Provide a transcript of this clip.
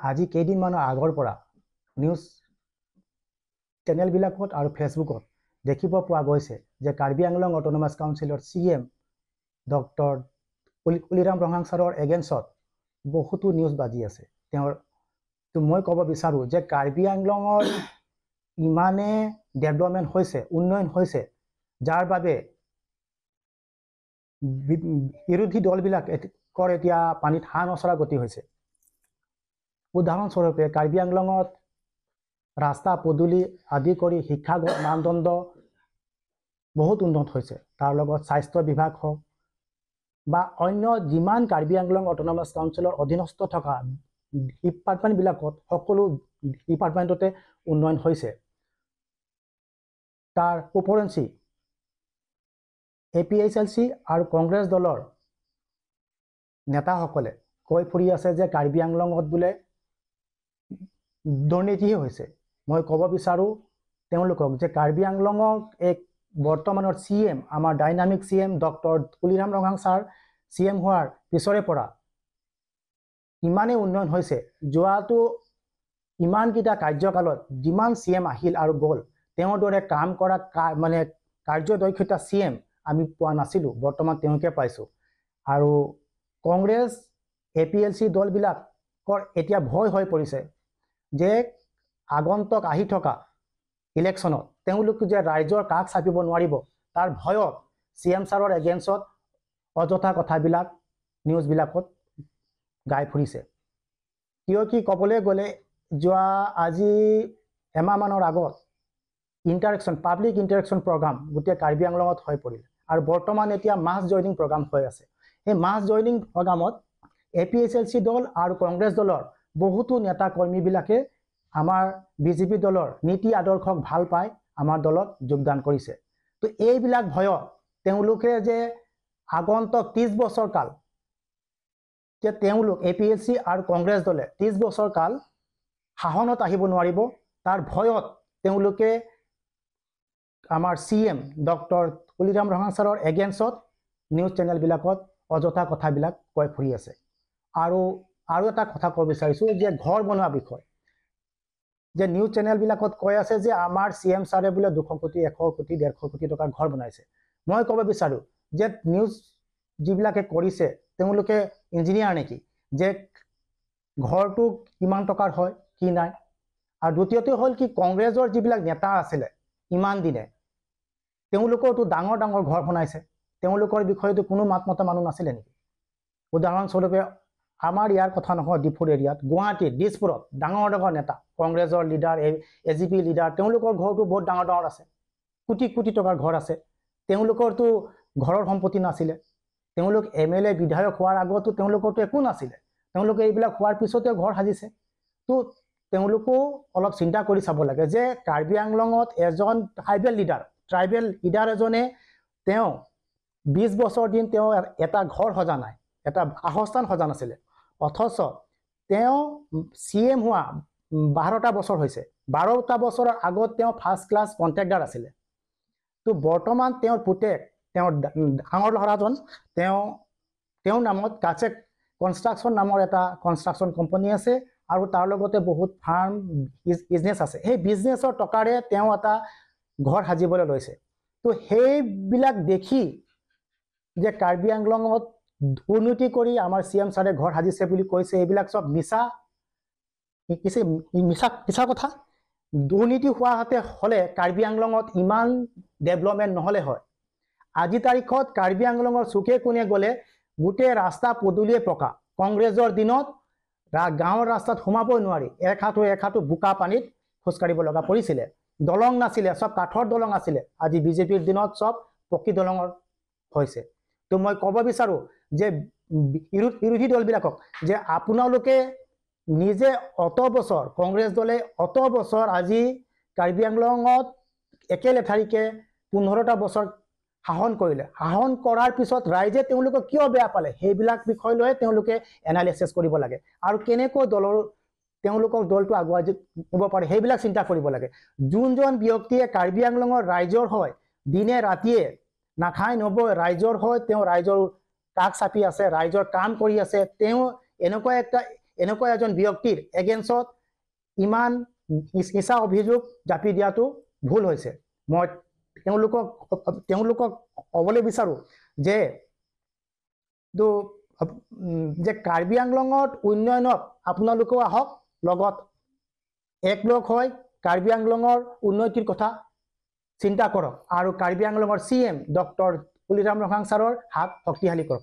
আজি কেইদিনমানৰ আগৰ পৰা নিউজ চেনেলবিলাকত আৰু ফেচবুকত দেখিব পোৱা গৈছে যে কাৰ্বি আংলং অট'নমাছ কাউন্সিলৰ CM ডক্টৰ কুলিৰাম ৰহাং ছাৰৰ এগেইনষ্টত বহুতো নিউজ বাজি আছে। মই ক'ব বিচাৰোঁ যে কাৰ্বি আংলঙৰ ইমানে ডেভেলপমেণ্ট হৈছে, উন্নয়ন হৈছে, যাৰ বাবে বিৰোধী দলবিলাকৰ এতিয়া পানীত হাঁহ নচৰা গতি হৈছে। উদাহৰণস্বৰূপে কাৰ্বি আংলঙত ৰাস্তা পদূলি আদি কৰি শিক্ষাগত মানদণ্ড বহুত উন্নত হৈছে। তাৰ লগত স্বাস্থ্য বিভাগ হওক বা অন্য যিমান কাৰ্বি আংলং অট'নমাছ কাউন্সিলৰ অধীনস্থ থকা ডিপাৰ্টমেণ্টবিলাকত সকলো ডিপাৰ্টমেণ্টতে উন্নয়ন হৈছে। তাৰ উপৰঞ্চি APHLC আৰু কংগ্ৰেছ দলৰ নেতাসকলে কৈ ফুৰি আছে যে কাৰ্বি আংলঙত বোলে দুৰ্নীতিহে হৈছে। মই ক'ব বিচাৰোঁ তেওঁলোকক যে কাৰ্বি আংলঙক এক বৰ্তমানৰ CM আমাৰ dynamic CM doctor Kuliram Ronghang sir CM হোৱাৰ পিছৰে পৰা ইমানেই উন্নয়ন হৈছে। যোৱাটো ইমানকেইটা কাৰ্যকালত যিমান CM আহিল আৰু গ'ল, তেওঁৰ দৰে কাম কৰা মানে কাৰ্যদক্ষতা CM আমি পোৱা নাছিলোঁ। বৰ্তমান তেওঁকে পাইছোঁ। আৰু কংগ্ৰেছ APLC দলবিলাকৰ এতিয়া ভয় হৈ পৰিছে যে আগন্তুক আহি থকা ইলেকশ্যনত তেওঁলোক যে ৰাইজৰ কাষ চাপিব নোৱাৰিব, তাৰ ভয়ত CM ছাৰৰ এগেইনষ্টত অযথা কথাবিলাক নিউজবিলাকত গাই ফুৰিছে। কিয় কি ক'বলৈ গ'লে যোৱা আজি এমাহমানৰ আগত পাব্লিক ইণ্টাৰেকশ্যন প্ৰগ্ৰাম গোটেই কাৰ্বি আংলঙত হৈ পৰিল আৰু বৰ্তমান এতিয়া মাছ জয়নিং প্ৰগ্ৰাম হৈ আছে। সেই মাছ জয়নিং প্ৰগ্ৰামত APHLC দল আৰু কংগ্ৰেছ দলৰ বহুতো নেতা কৰ্মীবিলাকে আমাৰ BJP দলৰ নীতি আদৰ্শক ভাল পাই আমাৰ দলত যোগদান কৰিছে। তো এইবিলাক ভয়ত তেওঁলোকে যে আগন্তুক 30 বছৰ কাল যে তেওঁলোক APHLC আৰু কংগ্ৰেছ দলে 30 বছৰ কাল শাসনত আহিব নোৱাৰিব, তাৰ ভয়ত তেওঁলোকে আমাৰ CM ডক্টৰ কুলিৰাম ৰহাং ছাৰৰ এগেইনষ্টত নিউজ চেনেলবিলাকত অযথা কথাবিলাক কৈ ফুৰি আছে। আৰু এটা কথা ক'ব বিচাৰিছোঁ যে ঘৰ বনোৱা বিষয় যে নিউজ চেনেলবিলাকত কৈ আছে যে আমাৰ CM ছাৰে বোলে 200 কোটি 100 কোটি 150 কোটি টকাৰ ঘৰ বনাইছে। মই ক'ব বিচাৰোঁ যে নিউজ যিবিলাকে কৰিছে তেওঁলোকে ইঞ্জিনিয়াৰ নেকি যে ঘৰটো কিমান টকাৰ হয় কি নাই। আৰু দ্বিতীয়তে হ'ল কি কংগ্ৰেছৰ যিবিলাক নেতা আছিলে ইমান দিনে তেওঁলোকৰতো ডাঙৰ ডাঙৰ ঘৰ বনাইছে, তেওঁলোকৰ বিষয়েতো কোনো মাত মতা মানুহ নাছিলে নেকি? উদাহৰণস্বৰূপে আমাৰ ইয়াৰ কথা নহয়, ডিফুৰ এৰিয়াত গুৱাহাটীত দিছপুৰত ডাঙৰ ডাঙৰ নেতা কংগ্ৰেছৰ লিডাৰ AGP লিডাৰ তেওঁলোকৰ ঘৰটো বহুত ডাঙৰ ডাঙৰ আছে, কোটি কোটি টকাৰ ঘৰ আছে। তেওঁলোকৰতো ঘৰৰ সম্পত্তি নাছিলে। তেওঁলোক MLA বিধায়ক হোৱাৰ আগতো তেওঁলোকৰতো একো নাছিলে। তেওঁলোকে এইবিলাক হোৱাৰ পিছতে ঘৰ সাজিছে। তো তেওঁলোকো অলপ চিন্তা কৰি চাব লাগে যে কাৰ্বি আংলঙত এজন ট্ৰাইবেল লিডাৰ এজনে তেওঁ 20 বছৰ দিন তেওঁ এটা ঘৰ সজা নাই, এটা বাসস্থান সজা নাছিলে। অথচ তেওঁ CM হোৱা 12টা বছৰ হৈছে। 12টা বছৰৰ আগত তেওঁ ফাৰ্ষ্ট ক্লাছ কণ্ট্ৰেক্টাৰ আছিলে। তো বৰ্তমান তেওঁৰ পুতেক তেওঁৰ ডাঙৰ ল'ৰাজন তেওঁৰ নামত কাছেক কনষ্ট্ৰাকশ্যন নামৰ এটা কনষ্ট্ৰাকশ্যন কোম্পানী আছে আৰু তাৰ লগতে বহুত ফাৰ্ম বিজনেছ আছে। সেই বিজনেছৰ টকাৰে তেওঁ এটা ঘৰ সাজিবলৈ লৈছে। তো সেইবিলাক দেখি যে কাৰ্বি আংলঙত দুৰ্নীতি কৰি আমাৰ CM ছাৰে ঘৰ সাজিছে বুলি কৈছে, এইবিলাক চব মিছা কথা। দুৰ্নীতি হোৱাতে হ'লে কাৰ্বি আংলঙত ইমান ডেভেলপমেণ্ট নহ'লে হয়। আজি তাৰিখত কাৰ্বি আংলঙৰ চুকে কোণে গ'লে গোটেই ৰাস্তা পদূলিয়ে পকা। কংগ্ৰেছৰ দিনত গাঁৱৰ ৰাস্তাত সোমাবই নোৱাৰি, এক হাঁটু বোকা পানীত খোজকাঢ়িব লগা পৰিছিলে। দলং নাছিলে, চব কাঠৰ দলং আছিলে। আজি BJPৰ দিনত চব পকী দলঙৰ হৈছে। তো মই ক'ব বিচাৰোঁ যে বিৰোধী দলবিলাকক যে আপোনালোকে নিজে অত বছৰ কংগ্ৰেছ দলে অত বছৰ আজি কাৰ্বি আংলঙত একে লেঠাৰিকে 15টা বছৰ শাসন কৰিলে। শাসন কৰাৰ পিছত ৰাইজে তেওঁলোকক কিয় বেয়া পালে সেইবিলাক বিষয় লৈ তেওঁলোকে এনালাইচিছ কৰিব লাগে আৰু কেনেকৈ তেওঁলোকৰ দলটো আগুৱাই নিব পাৰে সেইবিলাক চিন্তা কৰিব লাগে। যোনজন ব্যক্তিয়ে কাৰ্বি আংলঙৰ ৰাইজৰ হয় দিনে ৰাতিয়ে নাখাই নবৈ ৰাইজৰ হয়, তেওঁ ৰাইজৰ কাষ চাপি আছে, ৰাইজৰ কাম কৰি আছে, তেওঁ এনেকুৱা এটা এনেকুৱা এজন ব্যক্তিৰ এগেইনষ্টত ইমান মিছা অভিযোগ জাপি দিয়াটো ভুল হৈছে। মই তেওঁলোকক ক'বলৈ বিচাৰোঁ যে কাৰ্বি আংলঙত উন্নয়নত আপোনালোকেও আহক, লগত একলগ হৈ কাৰ্বি আংলঙৰ উন্নতিৰ কথা চিন্তা কৰক আৰু কাৰ্বি আংলঙৰ CM ডক্টৰ কুলিৰাম ৰহাং ছাৰৰ হাত শক্তিশালী কৰক।